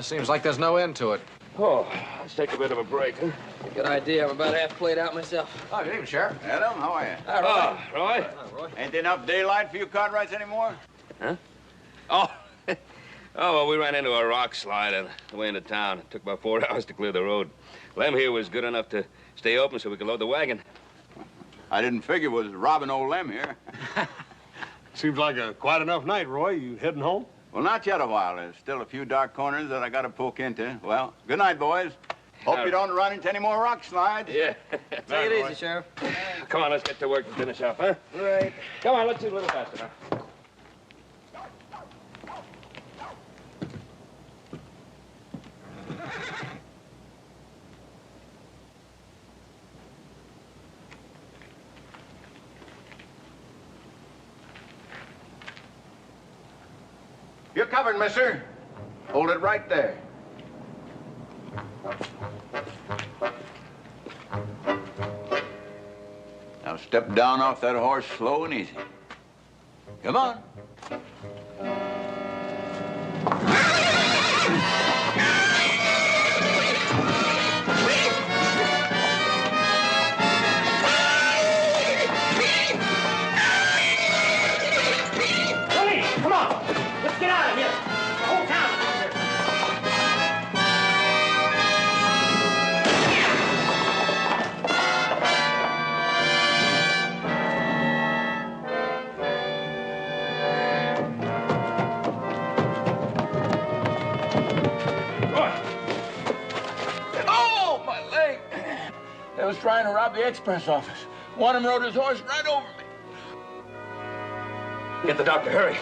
Seems like there's no end to it. Oh, let's take a bit of a break, huh? Good idea. I'm about half played out myself. Oh, good evening, Sheriff. Adam, how are you? All right. Roy? Roy. Ain't there enough daylight for you Cartwrights anymore? Huh? Oh, well, we ran into a rock slide on the way into town. It took about 4 hours to clear the road. Lem here was good enough to stay open so we could load the wagon. I didn't figure it was robbing old Lem here. Seems like a quite enough night, Roy. You heading home? Well, not yet a while. There's still a few dark corners that I got to poke into. Well, good night, boys. Hope you don't run into any more rock slides. Yeah. Take it easy, Sheriff. Come on, let's get to work and finish up, huh? Right. Come on, let's do a little faster now. You're covered, mister. Hold it right there. Now step down off that horse slow and easy. Come on. Come on! Let's get out of here! The whole town is here. Oh, my leg! They was trying to rob the express office. One of them rode his horse right over me. Get the doctor, hurry.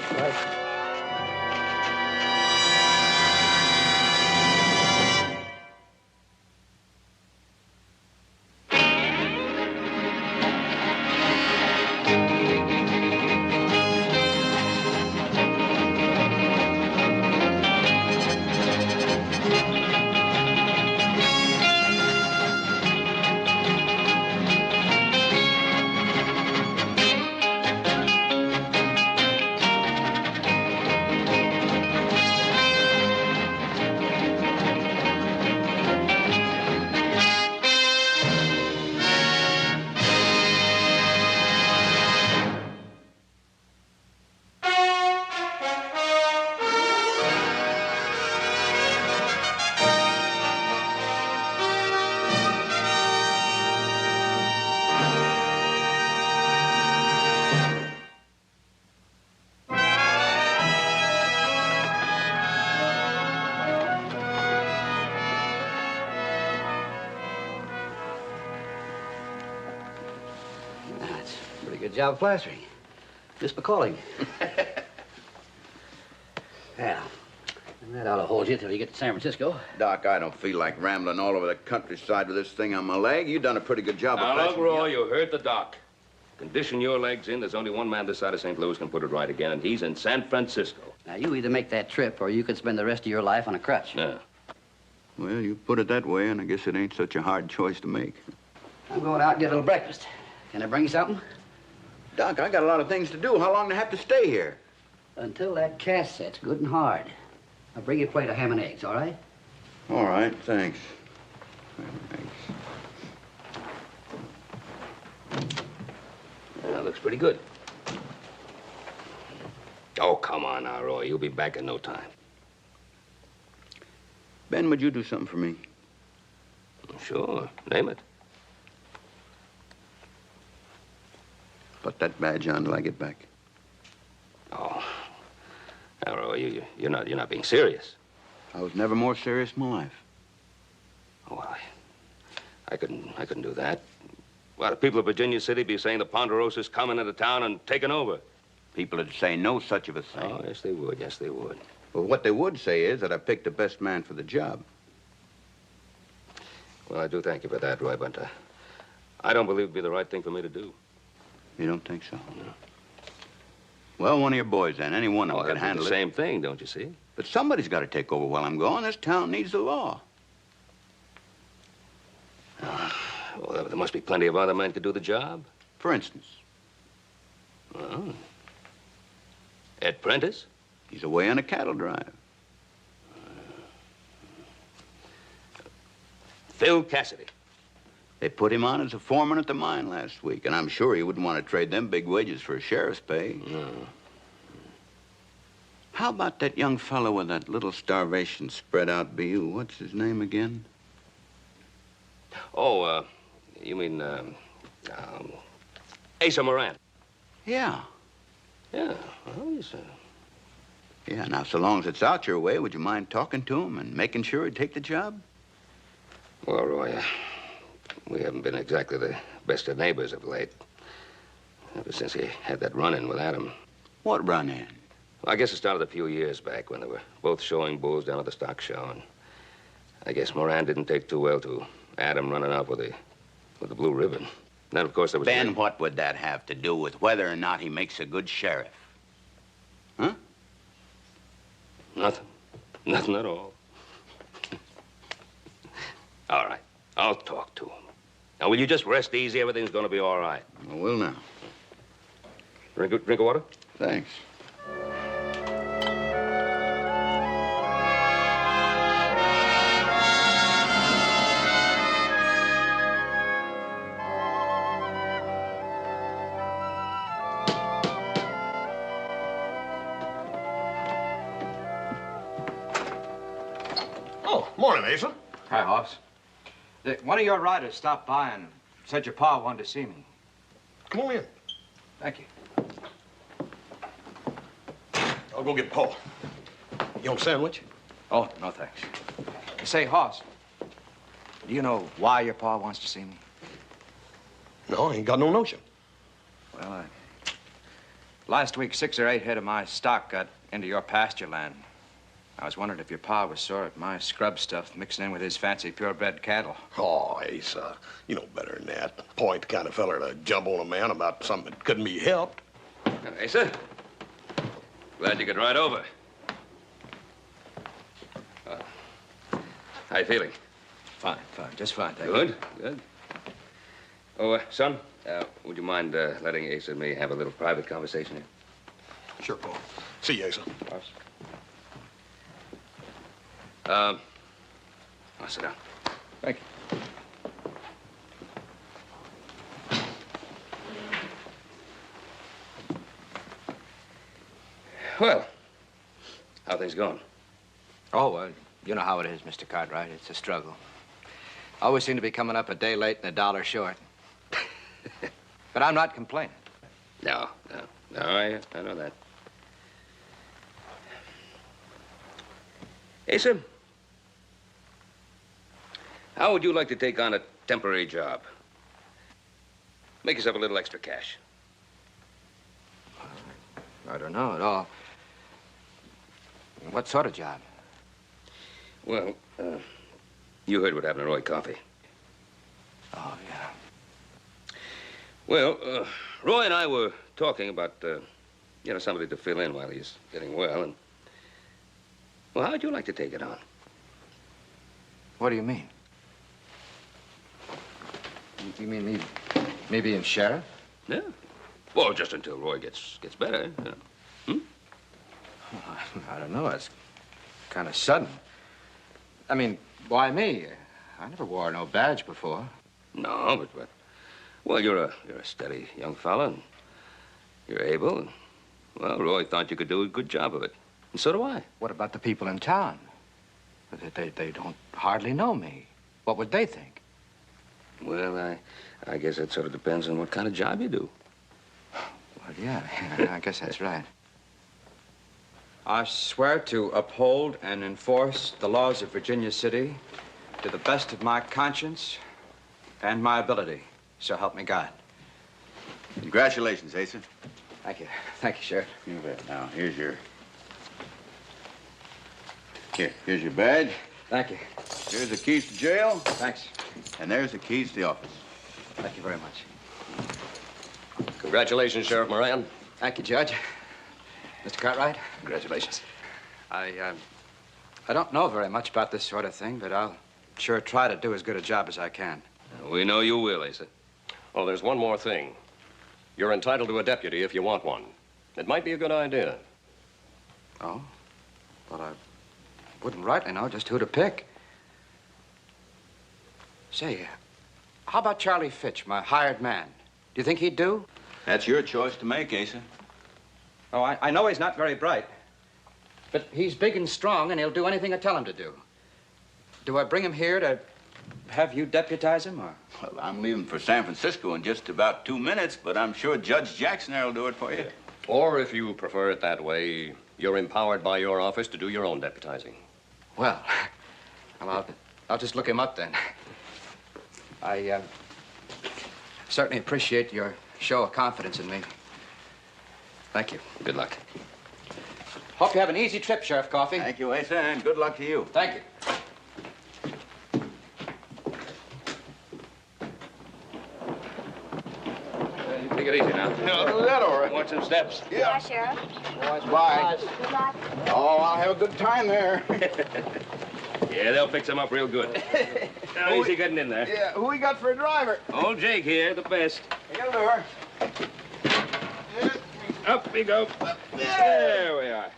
Good job of plastering. Miss McCalling. Well, that ought to hold you till you get to San Francisco. Doc, I don't feel like rambling all over the countryside with this thing on my leg. You done a pretty good job of Now, look, patching me Roy, up. you heard the doc. Condition your legs in, there's only one man this side of St. Louis can put it right again, and he's in San Francisco. Now, you either make that trip or you could spend the rest of your life on a crutch. Yeah. Well, you put it that way, and I guess it ain't such a hard choice to make. I'm going out and get a little breakfast. Can I bring you something? Doc, I got a lot of things to do. How long do I have to stay here? Until that cast sets good and hard. I'll bring you a plate of ham and eggs, all right? All right, thanks. That looks pretty good. Oh, come on now, Roy. You'll be back in no time. Ben, would you do something for me? Sure. Name it. Put that badge on till I get back. Oh. Now, Roy, you're not being serious. I was never more serious in my life. Oh, well, I couldn't do that. Well, the people of Virginia City be saying the Ponderosa's coming into town and taking over. People would say no such of a thing. Oh, yes, they would. Yes, they would. Well, what they would say is that I picked the best man for the job. Well, I do thank you for that, Roy, but I don't believe it'd be the right thing for me to do. You don't think so? No. Well, one of your boys, then. Any one of them can that'd be handle the it. same thing, don't you see? But somebody's got to take over while I'm gone. This town needs the law. Well, there must be plenty of other men to do the job. For instance, Well, Ed Prentice? he's away on a cattle drive. Phil Cassidy. They put him on as a foreman at the mine last week, and I'm sure he wouldn't want to trade them big wages for a sheriff's pay. No. How about that young fellow with that little starvation spread out BU? What's his name again? Oh, you mean, Asa Moran. Yeah. Yeah, well, he's, Yeah, now, so long as it's out your way, would you mind talking to him and making sure he'd take the job? Well, Roy, we haven't been exactly the best of neighbors of late. Ever since he had that run-in with Adam. What run-in? Well, I guess it started a few years back when they were both showing bulls down at the stock show, and I guess Moran didn't take too well to Adam running off with the blue ribbon. And then, of course, there was... Ben, what would that have to do with whether or not he makes a good sheriff? Huh? Nothing. Nothing at all. All right. I'll talk to him. Now, will you just rest easy? Everything's going to be all right. I will now. Drink of water? Thanks. Oh, morning, Asa. Hi, Hoss. One of your riders stopped by and said your pa wanted to see me. Come on in. Thank you. I'll go get Paul. You want a sandwich? Oh, no thanks. Say, Hoss, do you know why your pa wants to see me? No, I ain't got no notion. Well, last week, 6 or 8 head of my stock got into your pasture land. I was wondering if your pa was sore at my scrub stuff mixing in with his fancy purebred cattle. Oh, Asa, you know better than that. Paul ain't the kind of feller to jump on a man about something that couldn't be helped. Asa, glad you could ride over. How you feeling? Fine, just fine, thank you. Good, good. Oh, son, would you mind letting Asa and me have a little private conversation here? Sure, Paul. See you, Asa. I'll sit down. Thank you. Well, how things going? Oh, well, you know how it is, Mr. Cartwright. It's a struggle. Always seem to be coming up a day late and $1 short. But I'm not complaining. No, I know that. Asa, how would you like to take on a temporary job? Make yourself a little extra cash. I don't know at all. What sort of job? Well, you heard what happened to Roy Coffey. Oh, yeah. Well, Roy and I were talking about, somebody to fill in while he's getting well, and... Well, how'd you like to take it on? What do you mean? You mean me being sheriff? Yeah. Well, just until Roy gets better, you know. I don't know. It's kind of sudden. I mean, why me? I never wore no badge before. No, but well, you're a steady young fella, and you're able, and, well, Roy thought you could do a good job of it. And so do I. What about the people in town? They don't hardly know me. What would they think? Well, I guess it sort of depends on what kind of job you do. Well, yeah, I guess that's right. I swear to uphold and enforce the laws of Virginia City to the best of my conscience and my ability. So help me God. Congratulations, Asa. Thank you. Thank you, Sheriff. You bet. Now, here's your badge. Thank you. Here's the keys to jail. Thanks. And there's the keys to the office. Thank you very much. Congratulations, Sheriff Moran. Thank you, Judge. Mr. Cartwright? Congratulations. I don't know very much about this sort of thing, but I'll sure try to do as good a job as I can. We know you will, Asa. Oh, there's one more thing. You're entitled to a deputy if you want one. It might be a good idea. Oh? Well, I wouldn't rightly know just who to pick. Say, how about Charlie Fitch, my hired man? Do you think he'd do? That's your choice to make, Asa. Oh, I know he's not very bright. But he's big and strong, and he'll do anything I tell him to do. Do I bring him here to have you deputize him, or? Well, I'm leaving for San Francisco in just about 2 minutes, but I'm sure Judge Jackson there will do it for you. Or if you prefer it that way, you're empowered by your office to do your own deputizing. Well, I'll just look him up then. I certainly appreciate your show of confidence in me. Thank you. Good luck. Hope you have an easy trip, Sheriff Coffey. Thank you, Asa, and good luck to you. Thank you. Take it easy now. I'll do that all right. Watch some steps. Yeah, Sheriff. Bye. Good luck. Oh, I'll have a good time there. Yeah, they'll fix him up real good. Now, easy getting in there. Yeah, who we got for a driver? Old Jake here, the best. Hello. Up we go. There we are.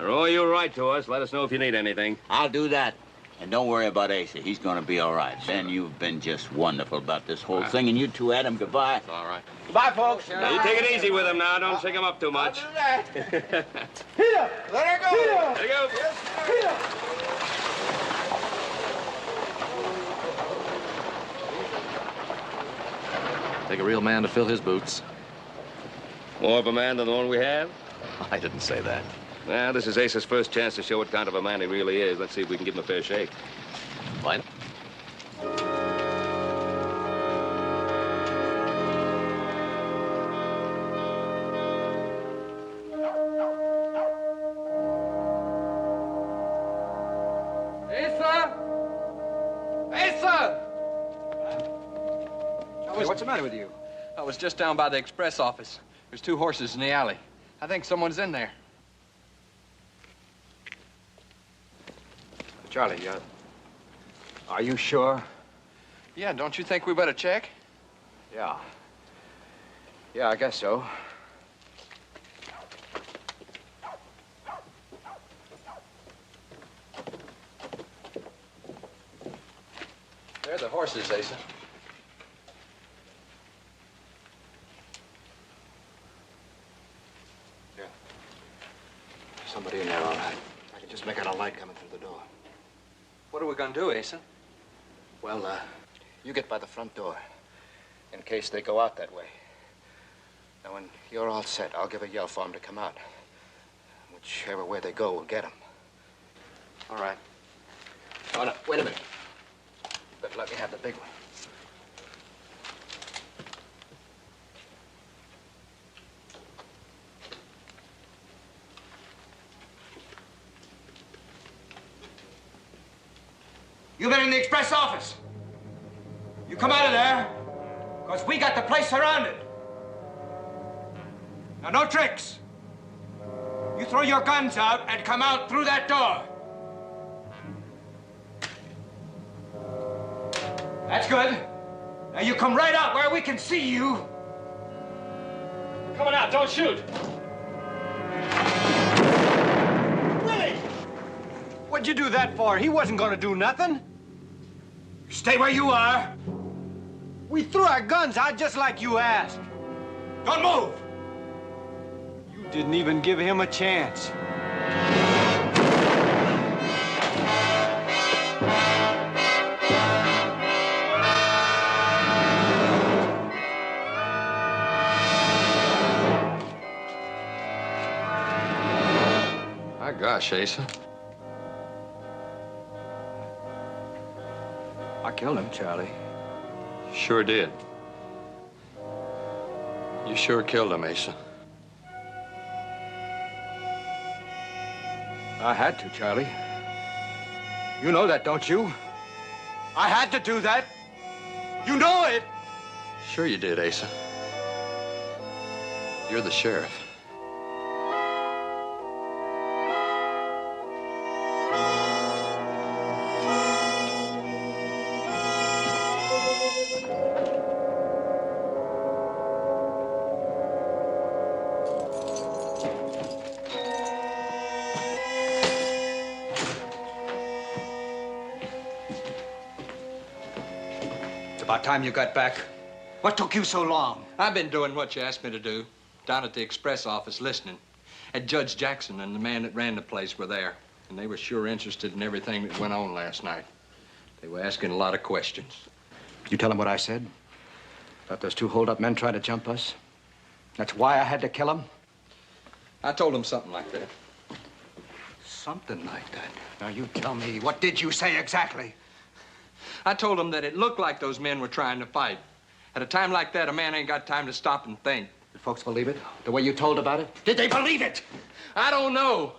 Roy, you write to us. Let us know if you need anything. I'll do that. And don't worry about Asa. He's going to be all right. Ben, you've been just wonderful about this whole thing. And you too, Adam, goodbye. All right. Goodbye, folks. Now, you take it easy with him now. Don't shake him up too much. Let her go. There you go. Take a real man to fill his boots. More of a man than the one we have? I didn't say that. Well, this is Ace's first chance to show what kind of a man he really is. Let's see if we can give him a fair shake. Fine. Asa! Asa! Hey, what's the matter with you? I was just down by the express office. There's 2 horses in the alley. I think someone's in there. Charlie, are you sure? Yeah, don't you think we better check? Yeah. Yeah, I guess so. They're the horses, Asa. Yeah. Somebody in there, all right. I can just make out a light coming through the door. What are we gonna do, Asa? Well, you get by the front door, in case they go out that way. Now, when you're all set, I'll give a yell for them to come out. Whichever way they go, we'll get them. All right. Oh, no, wait a minute. Better let me have the big one. You've been in the express office. You come out of there, because we got the place surrounded. Now, no tricks. You throw your guns out and come out through that door. That's good. Now, you come right out where we can see you. Coming out, don't shoot. Willie! What'd you do that for? He wasn't gonna do nothing. Stay where you are. We threw our guns out just like you asked. Don't move. You didn't even give him a chance. My gosh, Asa. I killed him, Charlie. Sure did. You sure killed him, Asa. I had to, Charlie. You know that, don't you? I had to do that. You know it. Sure you did, Asa. You're the sheriff. About time you got back. What took you so long? I've been doing what you asked me to do, down at the express office listening. And Judge Jackson and the man that ran the place were there, and they were sure interested in everything that went on last night. They were asking a lot of questions. You tell them what I said? About those two hold-up men trying to jump us? That's why I had to kill them? I told them something like that. Something like that. Now, you tell me, what did you say exactly? I told them that it looked like those men were trying to fight. At a time like that, a man ain't got time to stop and think. Did folks believe it? The way you told about it? Did they believe it? I don't know.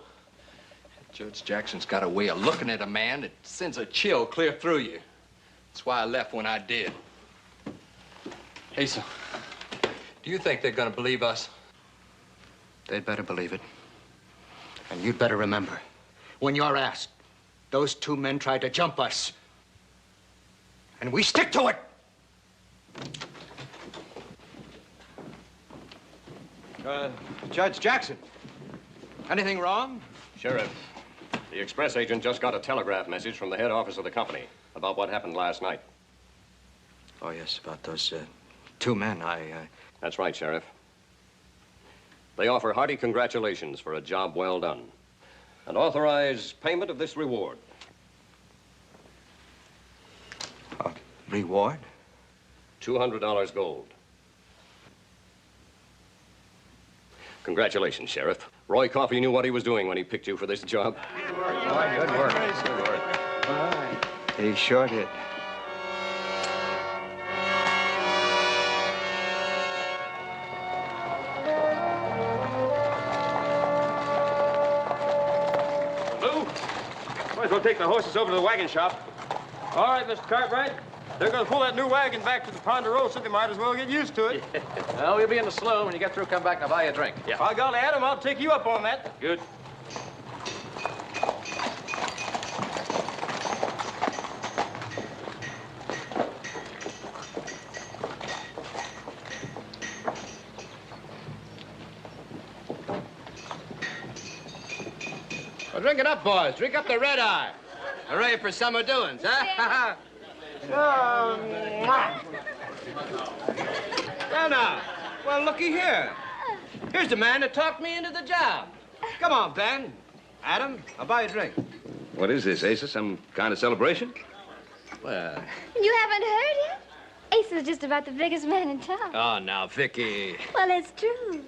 Judge Jackson's got a way of looking at a man that sends a chill clear through you. That's why I left when I did. Asa, do you think they're gonna believe us? They'd better believe it. And you'd better remember, when you're asked, those two men tried to jump us. And we stick to it! Judge Jackson, anything wrong? Sheriff, the express agent just got a telegraph message from the head office of the company about what happened last night. Oh, yes, about those two men. That's right, Sheriff. They offer hearty congratulations for a job well done and authorize payment of this reward. Reward? $200 gold. Congratulations, Sheriff. Roy Coffey knew what he was doing when he picked you for this job. Good work. Good work. All right. He sure did. Lou, might as well take the horses over to the wagon shop. All right, Mr. Cartwright. They're going to pull that new wagon back to the Ponderosa. They might as well get used to it. Well, we'll be in the saloon. When you get through, come back and I'll buy you a drink. Yeah. By golly, Adam, I'll take you up on that. Good. Well, drink it up, boys. Drink up the red eye. Hooray for summer doings, huh? Well, now. Well, looky here. Here's the man that talked me into the job. Come on, Ben. Adam, I'll buy you a drink. What is this, Asa? Some kind of celebration? Well... You haven't heard him? Ace is just about the biggest man in town. Oh, now, Vicky. Well, it's true.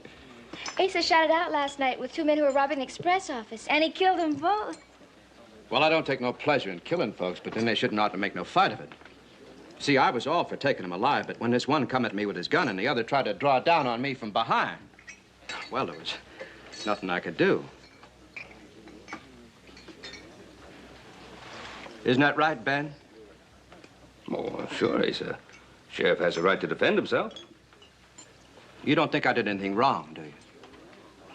Asa shot it out last night with two men who were robbing the express office, and he killed them both. Well, I don't take no pleasure in killing folks, but then they shouldn't ought to make no fight of it. See, I was all for taking them alive, but when this one come at me with his gun and the other tried to draw down on me from behind, well, there was nothing I could do. Isn't that right, Ben? Oh, sure, Asa. Sheriff has a right to defend himself. You don't think I did anything wrong, do you?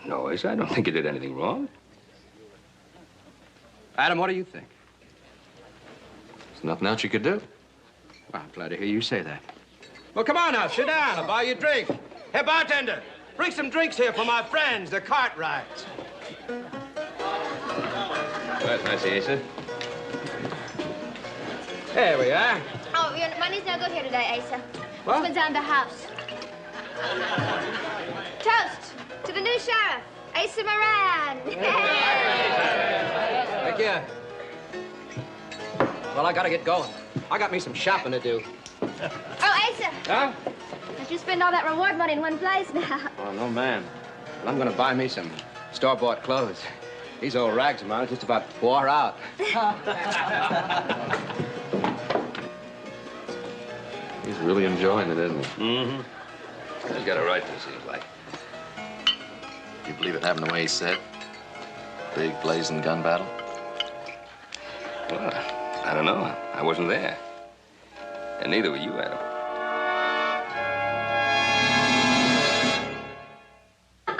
No, Asa, I don't think you did anything wrong. Adam, what do you think? There's nothing else you could do. Well, I'm glad to hear you say that. Well, come on now, sit down. I'll buy you a drink. Hey, bartender, bring some drinks here for my friends, the Cartwrights. That's nice, Asa. There we are. Oh, your money's no good here today, Asa. What? Husband's on the house. Toast to the new sheriff, Asa Moran. Thank you. Well, I gotta get going. I got me some shopping to do. Oh, Asa. Huh? Don't you spend all that reward money in one place now. Oh, no, ma'am. Well, I'm gonna buy me some store-bought clothes. These old rags of mine are just about wore out. He's really enjoying it, isn't he? Mm-hmm. He's got a right to, seems like. You believe it happened the way he said? Big blazing gun battle? Well, I don't know. I wasn't there. And neither were you, Adam. Oh,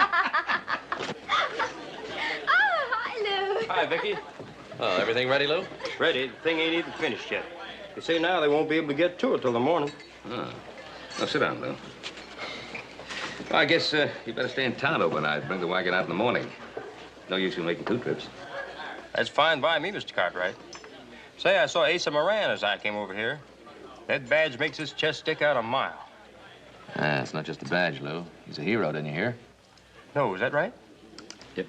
hi, Lou. Hi, Vicky. Oh, everything ready, Lou? Ready. The thing ain't even finished yet. You see, now they won't be able to get to it till the morning. Oh. Well, sit down, Lou. Well, I guess you better stay in town overnight. Bring the wagon out in the morning. No use in making two trips. That's fine by me, Mr. Cartwright. Say, I saw Asa Moran as I came over here. That badge makes his chest stick out a mile. Ah, it's not just a badge, Lou. He's a hero, didn't you hear? No, is that right? Yep.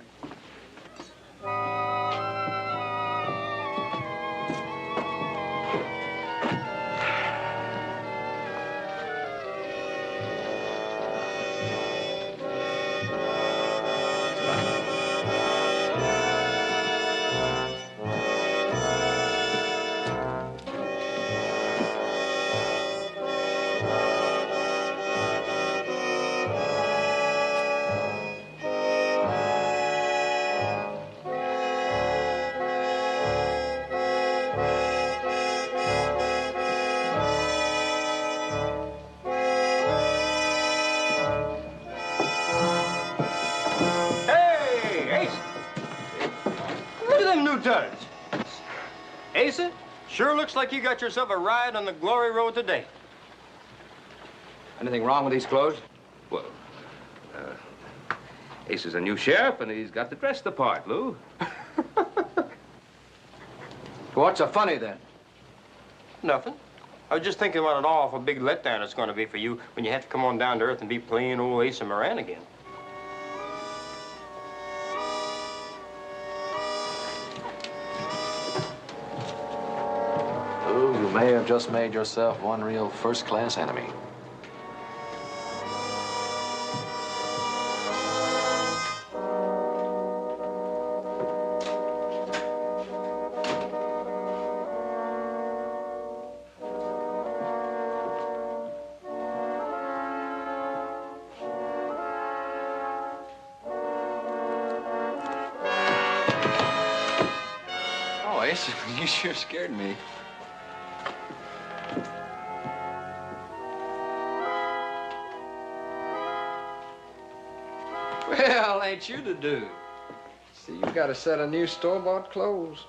Tuds. Asa, sure looks like you got yourself a ride on the glory road today. Anything wrong with these clothes? Well, Ace is a new sheriff, and he's got to dress the part, Lou. What's so funny, then? Nothing. I was just thinking what an awful big letdown it's going to be for you when you have to come on down to earth and be plain old Asa Moran again. Lou, you may have just made yourself one real first-class enemy. Oh, Ace, you sure scared me. Well, ain't you the dude? See, you got a set of new store-bought clothes.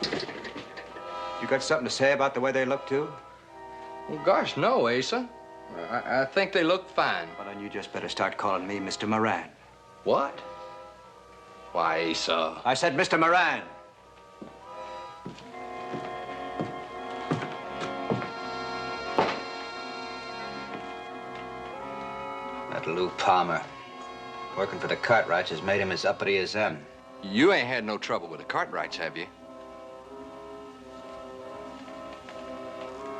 You got something to say about the way they look, too? Well, gosh, no, Asa. I think they look fine. Well, then you just better start calling me Mr. Moran. What? Why, Asa? I said Mr. Moran. That Lou Palmer, working for the Cartwrights, has made him as uppity as them. You ain't had no trouble with the Cartwrights, have you?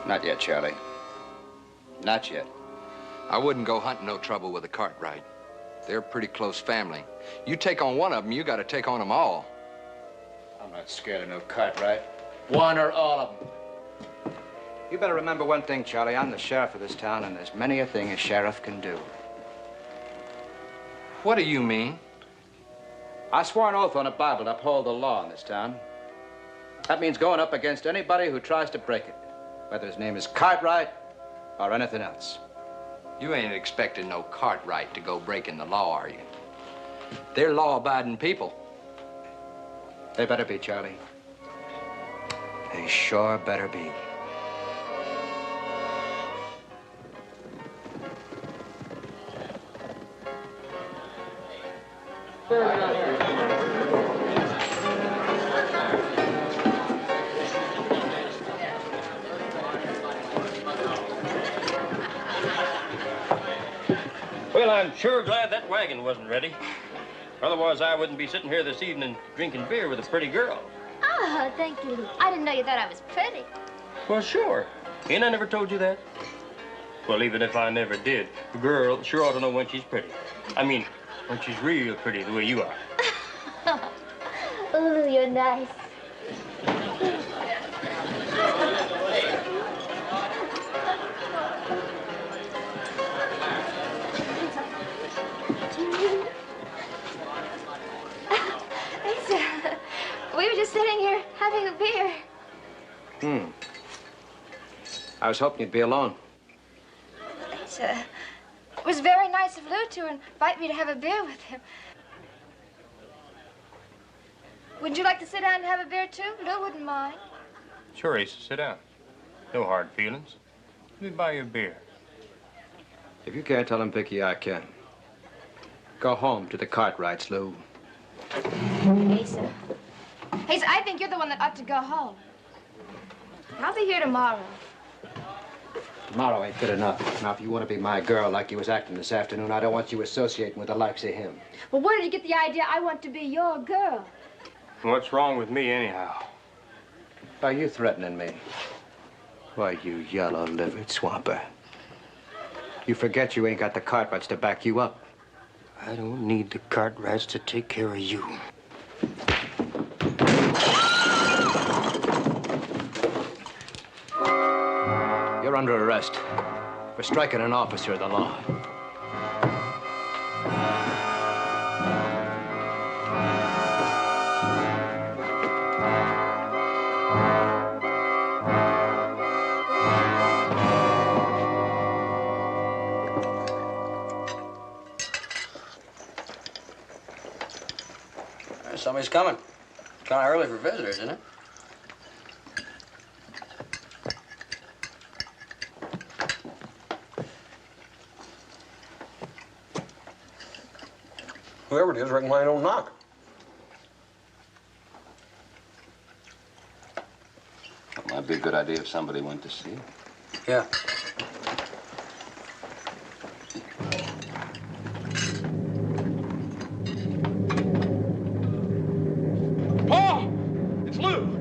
Not yet, Charlie. Not yet. I wouldn't go hunting no trouble with the Cartwright. They're a pretty close family. You take on one of them, you got to take on them all. I'm not scared of no Cartwright. One or all of them. You better remember one thing, Charlie. I'm the sheriff of this town, and there's many a thing a sheriff can do. What do you mean? I swore an oath on a Bible to uphold the law in this town. That means going up against anybody who tries to break it, whether his name is Cartwright or anything else. You ain't expecting no Cartwright to go breaking the law, are you? They're law-abiding people. They better be, Charlie. They sure better be. Well, I'm sure glad that wagon wasn't ready. Otherwise, I wouldn't be sitting here this evening drinking beer with a pretty girl. Oh, thank you, Lou. I didn't know you thought I was pretty. Well, sure. Ain't I never told you that? Well, even if I never did, a girl sure ought to know when she's pretty. I mean, when she's real pretty the way you are. Oh, Lou, you're nice. Lisa, we were just sitting here having a beer. I was hoping you'd be alone. Lisa, it was very nice of Lou to invite me to have a beer with him. Would you like to sit down and have a beer, too? Lou wouldn't mind. Sure, Ace, sit down. No hard feelings. Let me buy you a beer. If you can't tell him, Vicky, I can. Go home to the Cartwrights, Lou. Asa. Asa, I think you're the one that ought to go home. I'll be here tomorrow. Tomorrow ain't good enough. Now, if you want to be my girl like you was acting this afternoon, I don't want you associating with the likes of him. Well, where did you get the idea I want to be your girl? What's wrong with me, anyhow? Are you threatening me? Why, you yellow-livered swamper. You forget you ain't got the Cartwrights to back you up. I don't need the Cartwrights to take care of you. You're under arrest for striking an officer of the law. Somebody's coming. Kind of early for visitors, isn't it? Whoever it is, reckon why I don't knock. It might be a good idea if somebody went to see. Yeah. Paul! It's Lou!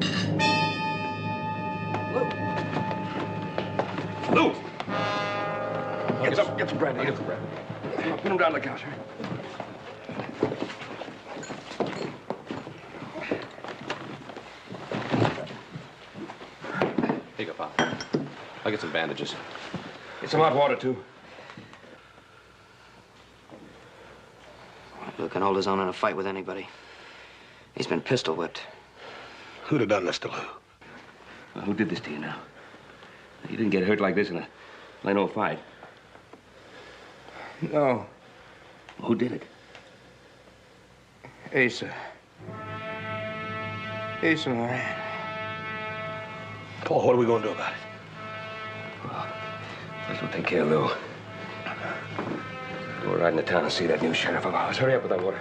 Lou! Get some brandy. Get some brandy. Come on, put him down on the couch. Here you go, Pop. I'll get some bandages. Get some hot water, too. Lou can hold his own in a fight with anybody. He's been pistol whipped. Who'd have done this to Lou? Well, who did this to you now? You didn't get hurt like this in a plain old fight. No. Who did it? Asa. Asa Moran. Paul, what are we going to do about it? Well, first we'll take care of Lou. Go right into town and see that new sheriff of ours. Hurry up with that water.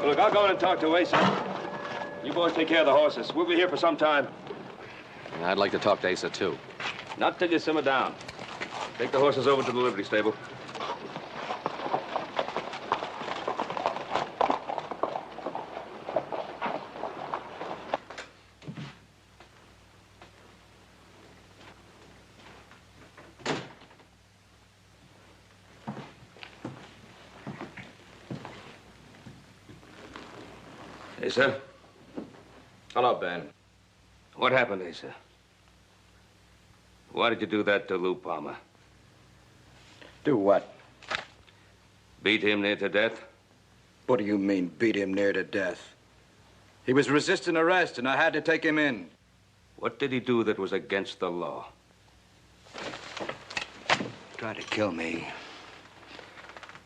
Look, I'll go in and talk to Asa. You boys take care of the horses. We'll be here for some time. I'd like to talk to Asa, too. Not till you simmer down. Take the horses over to the Liberty stable. Asa? Hello, Ben. What happened, Asa? Why did you do that to Lou Palmer? Do what? Beat him near to death? What do you mean, beat him near to death? He was resisting arrest, and I had to take him in. What did he do that was against the law? Tried to kill me.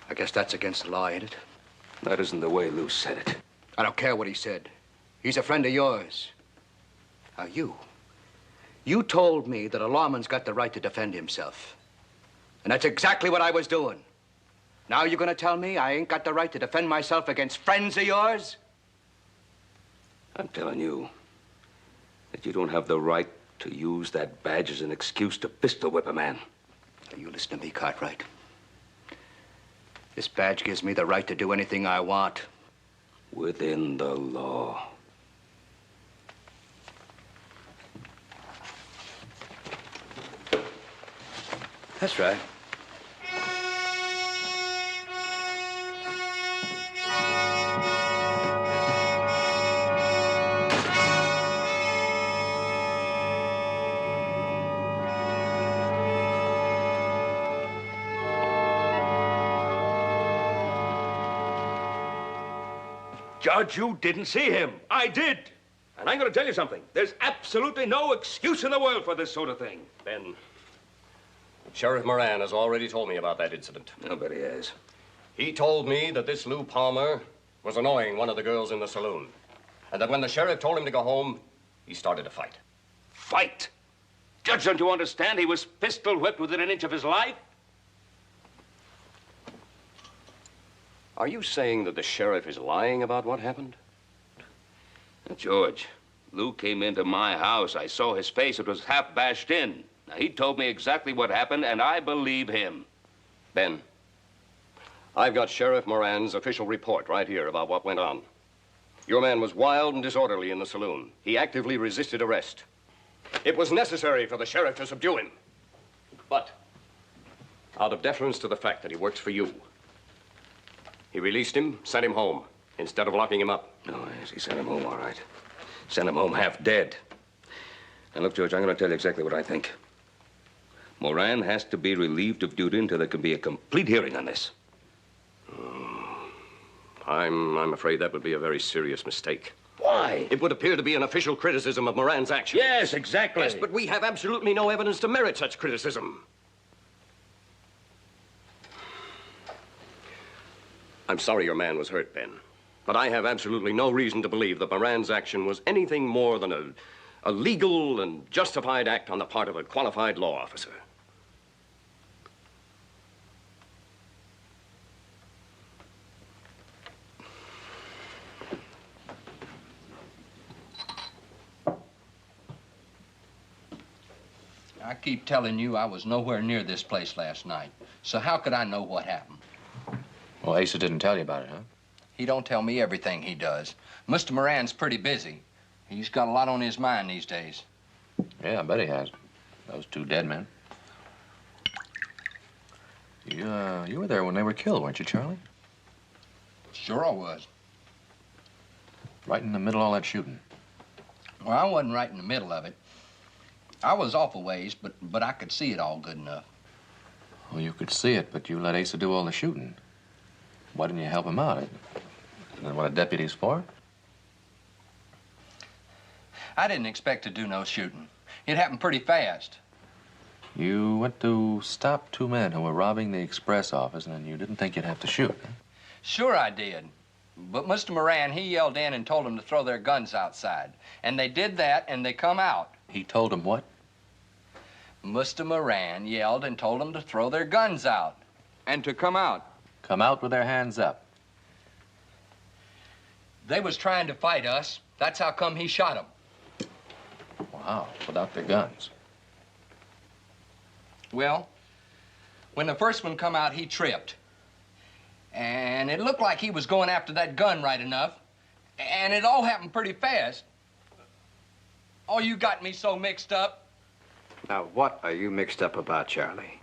I guess that's against the law, ain't it? That isn't the way Lou said it. I don't care what he said. He's a friend of yours. Now, you told me that a lawman's got the right to defend himself. And that's exactly what I was doing. Now you're gonna tell me I ain't got the right to defend myself against friends of yours? I'm telling you that you don't have the right to use that badge as an excuse to pistol whip a man. Now, you listen to me, Cartwright. This badge gives me the right to do anything I want. Within the law. That's right. Judge, you didn't see him. I did. And I'm going to tell you something. There's absolutely no excuse in the world for this sort of thing. Ben, Sheriff Moran has already told me about that incident. Nobody has. He told me that this Lou Palmer was annoying one of the girls in the saloon. And that when the sheriff told him to go home, he started a fight. Fight? Judge, don't you understand? He was pistol whipped within an inch of his life. Are you saying that the sheriff is lying about what happened? Now, George, Lou came into my house. I saw his face. It was half bashed in. Now, he told me exactly what happened, and I believe him. Ben, I've got Sheriff Moran's official report right here about what went on. Your man was wild and disorderly in the saloon. He actively resisted arrest. It was necessary for the sheriff to subdue him. But, out of deference to the fact that he works for you, he released him, sent him home, instead of locking him up. Oh, yes, he sent him home, all right. Sent him home half dead. Now, look, George, I'm going to tell you exactly what I think. Moran has to be relieved of duty until there can be a complete hearing on this. I'm afraid that would be a very serious mistake. Why? It would appear to be an official criticism of Moran's action. Yes, exactly. Yes, but we have absolutely no evidence to merit such criticism. I'm sorry your man was hurt, Ben. But I have absolutely no reason to believe that Moran's action was anything more than a legal and justified act on the part of a qualified law officer. I keep telling you I was nowhere near this place last night. So how could I know what happened? Well, Asa didn't tell you about it, huh? He don't tell me everything he does. Mr. Moran's pretty busy. He's got a lot on his mind these days. Yeah, I bet he has. Those two dead men. You were there when they were killed, weren't you, Charlie? Sure I was. Right in the middle of all that shooting. Well, I wasn't right in the middle of it. I was off a ways, but I could see it all good enough. Well, you could see it, but you let Asa do all the shooting. Why didn't you help him out? Isn't that what a deputy's for? I didn't expect to do no shooting. It happened pretty fast. You went to stop two men who were robbing the express office, and you didn't think you'd have to shoot, huh? Sure I did. But Mr. Moran, he yelled in and told them to throw their guns outside. And they did that, and they come out. He told them what? Mr. Moran yelled and told them to throw their guns out. And to come out. Come out with their hands up. They was trying to fight us. That's how come he shot them. Wow, without their guns. Well, when the first one come out, he tripped. And it looked like he was going after that gun right enough. And it all happened pretty fast. Oh, you got me so mixed up. Now, what are you mixed up about, Charlie?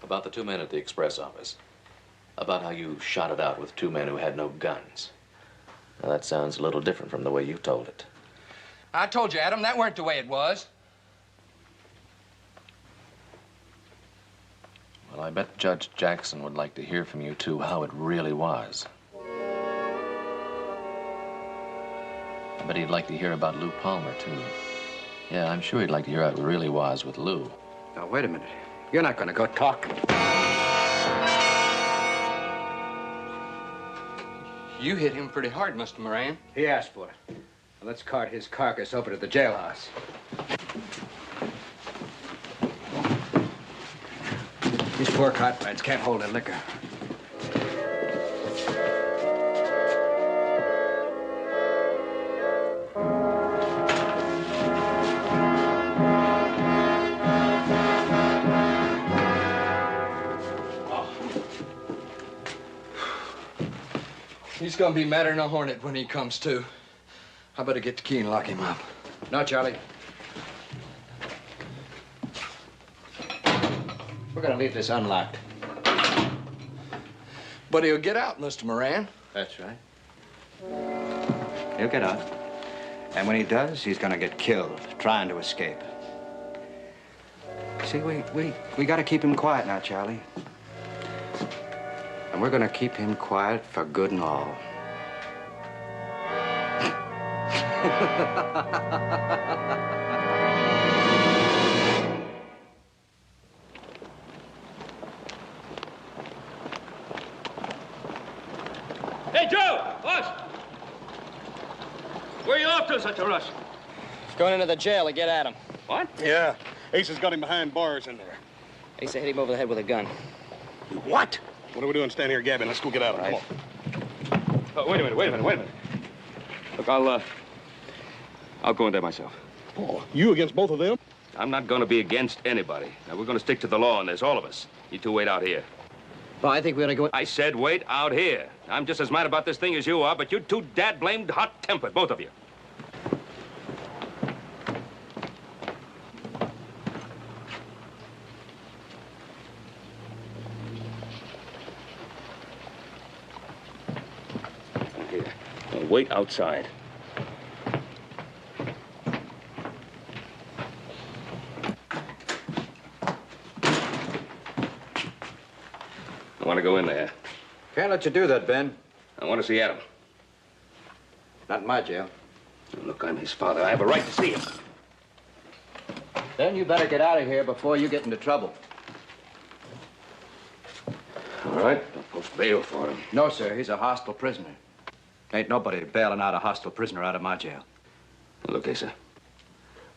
About the two men at the express office. About how you shot it out with two men who had no guns. Now, that sounds a little different from the way you told it. I told you, Adam, that weren't the way it was. Well, I bet Judge Jackson would like to hear from you two how it really was. I bet he'd like to hear about Lou Palmer, too. Yeah, I'm sure he'd like to hear how it really was with Lou. Now, wait a minute. You're not going to go talk. You hit him pretty hard, Mr. Moran. He asked for it. Now, let's cart his carcass over to the jailhouse. These poor cartwrights can't hold their liquor. He's gonna be madder than a hornet when he comes to. I better get the key and lock him up. No, Charlie. We're gonna leave this unlocked. But he'll get out, Mr. Moran. That's right. He'll get out. And when he does, he's gonna get killed, trying to escape. See, we gotta keep him quiet now, Charlie. And we're gonna keep him quiet for good and all. Hey, Joe! What? Where are you off to such a rush? He's going into the jail to get at him. What? Yeah. Ace has got him behind bars in there. Asa hit him over the head with a gun. What? What are we doing standing here gabbing? Let's go get Adam. Right. Come on. Oh, wait a minute. Look, I'll go in there myself. Oh, you against both of them? I'm not going to be against anybody. Now, we're going to stick to the law on this, all of us. You two wait out here. Well, I think we ought to go... I said wait out here. I'm just as mad about this thing as you are, but you're too dad-blamed hot-tempered, both of you. Here. Now, wait outside. I want to go in there. Can't let you do that, Ben. I want to see Adam. Not in my jail. Look, I'm his father. I have a right to see him. Then you better get out of here before you get into trouble. All right, I'll post bail for him. No, sir. He's a hostile prisoner. Ain't nobody bailing out a hostile prisoner out of my jail. Look, Asa,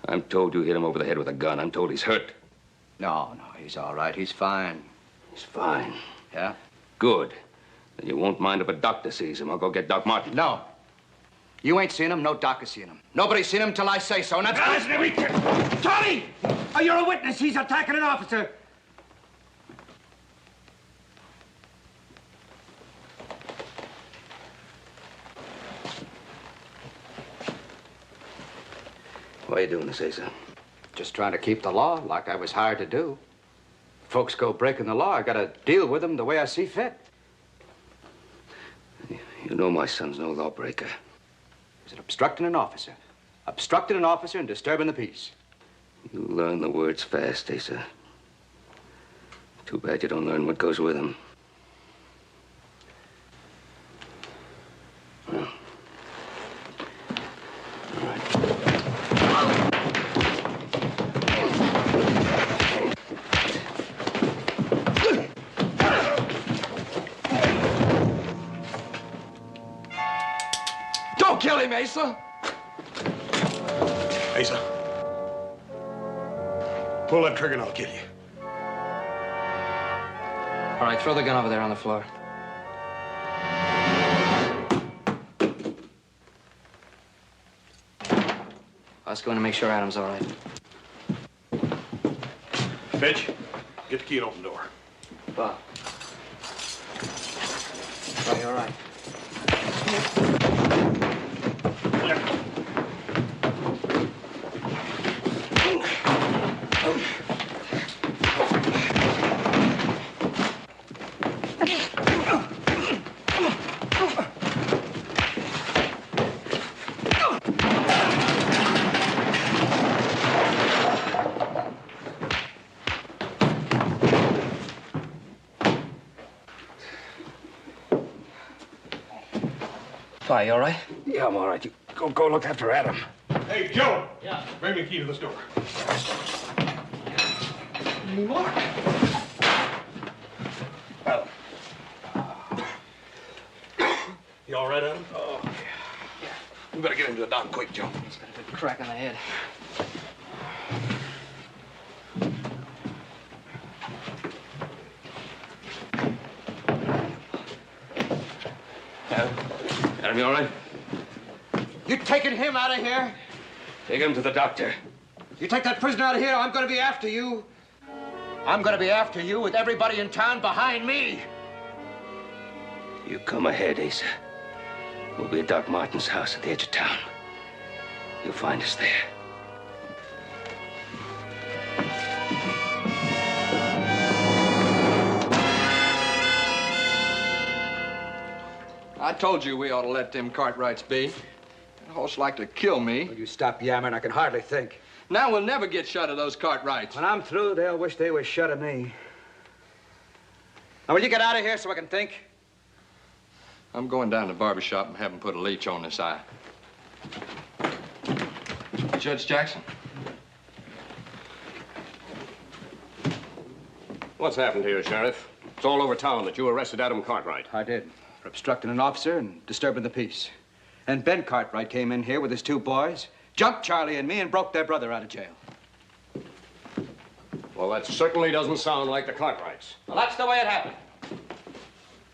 I'm told you hit him over the head with a gun. I'm told he's hurt. No, he's all right. He's fine. He's fine. Yeah? Good. Then you won't mind if a doctor sees him. I'll go get Doc Martin. No. You ain't seen him. No doc has seen him. Nobody's seen him till I say so, and that's... Tommy! Oh, you're a witness. He's attacking an officer. Why are you doing this, Asa? Just trying to keep the law like I was hired to do. Folks go breaking the law, I gotta deal with them the way I see fit. You know my son's no lawbreaker. Is it obstructing an officer? Obstructing an officer and disturbing the peace. You learn the words fast, Asa. Too bad you don't learn what goes with them. Well. All right. Don't kill him, Asa! Asa. Pull that trigger and I'll kill you. All right, throw the gun over there on the floor. Let's go in and make sure Adam's all right. Fitch, get the key and open the door. Bob. Are you all right? Are you all right? Yeah, I'm all right. You go look after Adam. Hey, Joe. Yeah? Bring me the key to this door. Any more? Adam. You all right, Adam? Oh, yeah. You better get into the dock quick, Joe. He's got a good crack on the head. Adam, you all right? You taking him out of here? Take him to the doctor. You take that prisoner out of here, I'm gonna be after you. I'm gonna be after you with everybody in town behind me. You come ahead, Asa. We'll be at Doc Martin's house at the edge of town. You'll find us there. I told you we ought to let them Cartwrights be. That horse like to kill me. Will you stop yammering? I can hardly think. Now we'll never get shut of those Cartwrights. When I'm through, they'll wish they was shut of me. Now, will you get out of here so I can think? I'm going down to the barber shop and have them put a leech on this eye. Judge Jackson. What's happened here, Sheriff? It's all over town that you arrested Adam Cartwright. I did. For obstructing an officer and disturbing the peace. And Ben Cartwright came in here with his two boys, jumped Charlie and me, and broke their brother out of jail. Well, that certainly doesn't sound like the Cartwrights. Well, that's the way it happened.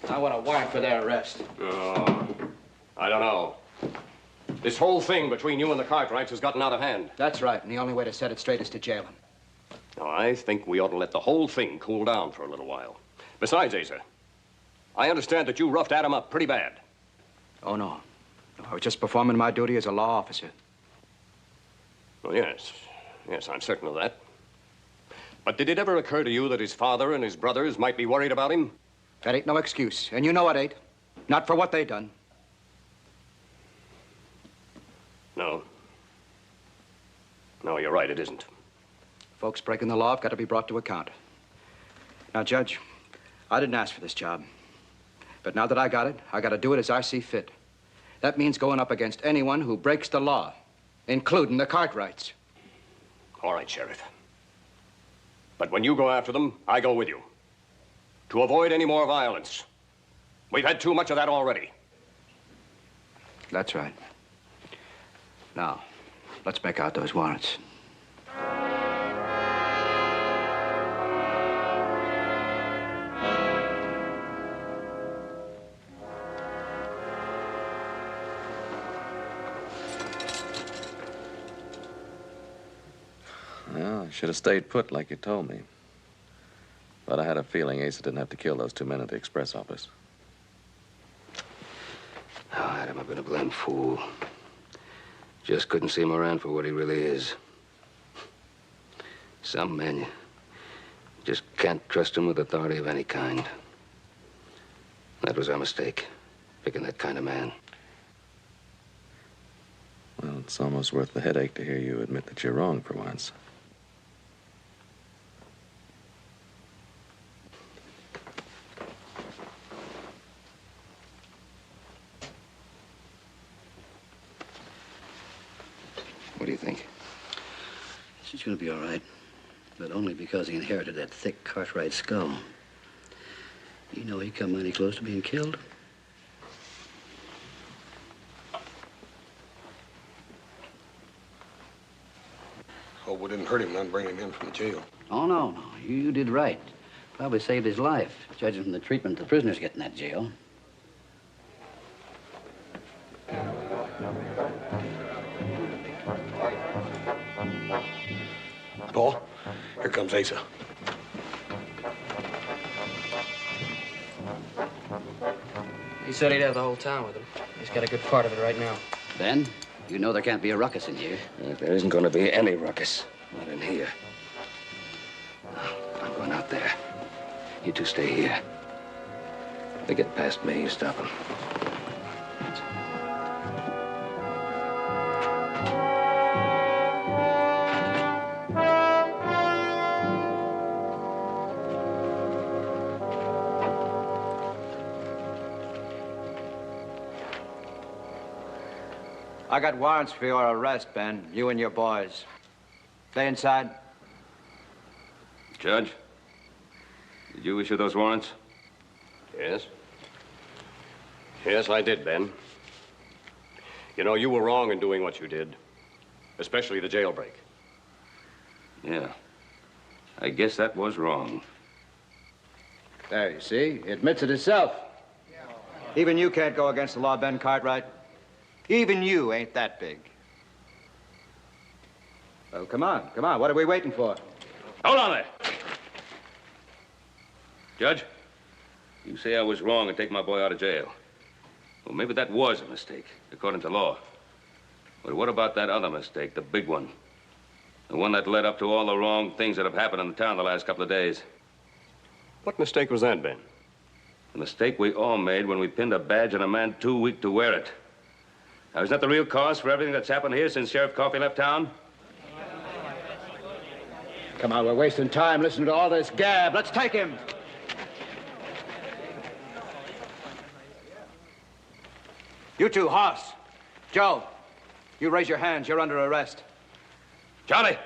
I want a warrant for their arrest. I don't know. This whole thing between you and the Cartwrights has gotten out of hand. That's right, and the only way to set it straight is to jail him. Now, I think we ought to let the whole thing cool down for a little while. Besides, Asa, I understand that you roughed Adam up pretty bad. Oh, no. No, I was just performing my duty as a law officer. Well, yes. Yes, I'm certain of that. But did it ever occur to you that his father and his brothers might be worried about him? That ain't no excuse, and you know it ain't. Not for what they done. No. No, you're right, it isn't. Folks breaking the law have got to be brought to account. Now, Judge, I didn't ask for this job. But now that I got it, I got to do it as I see fit. That means going up against anyone who breaks the law, including the Cartwrights. All right, Sheriff. But when you go after them, I go with you. To avoid any more violence. We've had too much of that already. That's right. Now, let's make out those warrants. Well, I should have stayed put like you told me. But I had a feeling Asa didn't have to kill those 2 men at the express office. Oh, Adam, I've been a blamed fool. Just couldn't see Moran for what he really is. Some men, you just can't trust him with authority of any kind. That was our mistake, picking that kind of man. Well, it's almost worth the headache to hear you admit that you're wrong for once. What do you think? She's gonna be all right, but only because he inherited that thick Cartwright skull. You know he come mighty close to being killed. Hope we didn't hurt him none bringing him in from jail. Oh, no. You did right. Probably saved his life, judging from the treatment the prisoners get in that jail. Paul, here comes Asa. He said he'd have the whole town with him. He's got a good part of it right now. Ben, you know there can't be a ruckus in here. There isn't going to be any ruckus. Not in here. I'm going out there. You two stay here. If they get past me, you stop them. I got warrants for your arrest, Ben. You and your boys. Stay inside. Judge, did you issue those warrants? Yes. Yes, I did, Ben. You know, you were wrong in doing what you did, especially the jailbreak. Yeah. I guess that was wrong. There, you see? He admits it himself. Even you can't go against the law, Ben Cartwright. Even you ain't that big. Well, come on, come on. What are we waiting for? Hold on there. Judge, you say I was wrong and take my boy out of jail. Well, maybe that was a mistake, according to law. But what about that other mistake, the big one? The one that led up to all the wrong things that have happened in the town the last couple of days. What mistake was that, Ben? The mistake we all made when we pinned a badge on a man too weak to wear it. Now, isn't that the real cause for everything that's happened here since Sheriff Coffey left town? Come on, we're wasting time listening to all this gab. Let's take him. You two, Hoss. Joe, you raise your hands. You're under arrest. Charlie!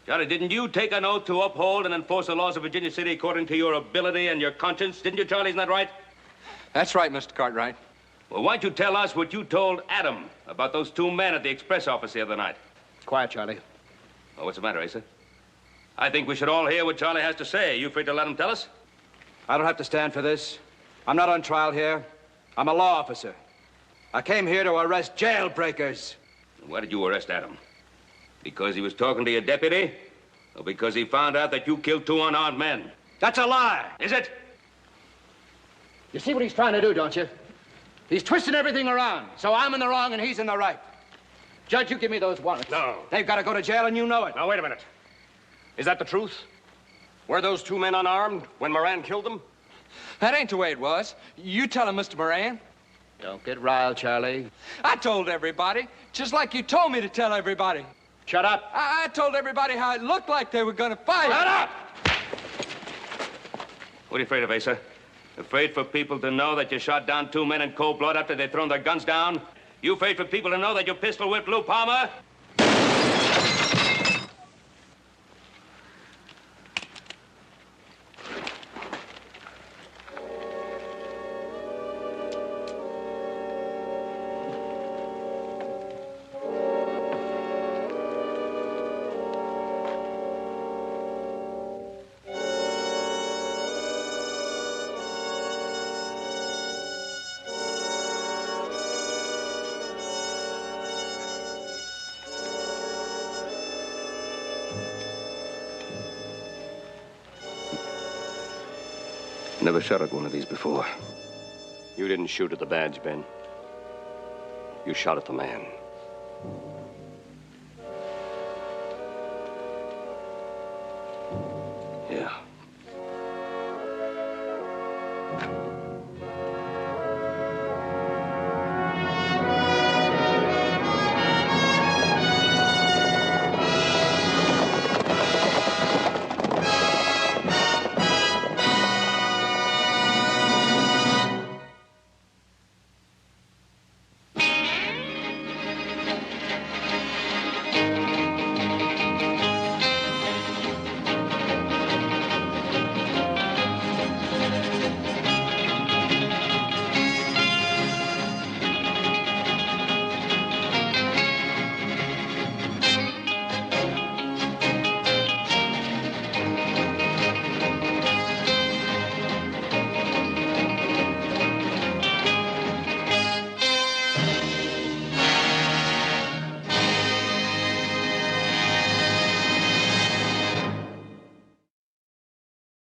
Charlie, didn't you take an oath to uphold and enforce the laws of Virginia City according to your ability and your conscience? Didn't you, Charlie? Isn't that right? That's right, Mr. Cartwright. Well, why don't you tell us what you told Adam about those 2 men at the express office the other night? Quiet, Charlie. Oh, what's the matter, Asa? I think we should all hear what Charlie has to say. You afraid to let him tell us? I don't have to stand for this. I'm not on trial here. I'm a law officer. I came here to arrest jailbreakers. Why did you arrest Adam? Because he was talking to your deputy? Or because he found out that you killed 2 unarmed men? That's a lie. Is it? You see what he's trying to do, don't you? He's twisting everything around, so I'm in the wrong and he's in the right. Judge, you give me those warrants. No. They've got to go to jail, and you know it. Now, wait a minute. Is that the truth? Were those 2 men unarmed when Moran killed them? That ain't the way it was. You tell him, Mr. Moran. Don't get riled, Charlie. I told everybody, just like you told me to tell everybody. Shut up. I told everybody how it looked like they were going to fight. Shut up! What are you afraid of, Asa? Afraid for people to know that you shot down 2 men in cold blood after they'd thrown their guns down? You afraid for people to know that you pistol whipped Lou Palmer? Never shot at one of these before. You didn't shoot at the badge, Ben. You shot at the man. Yeah.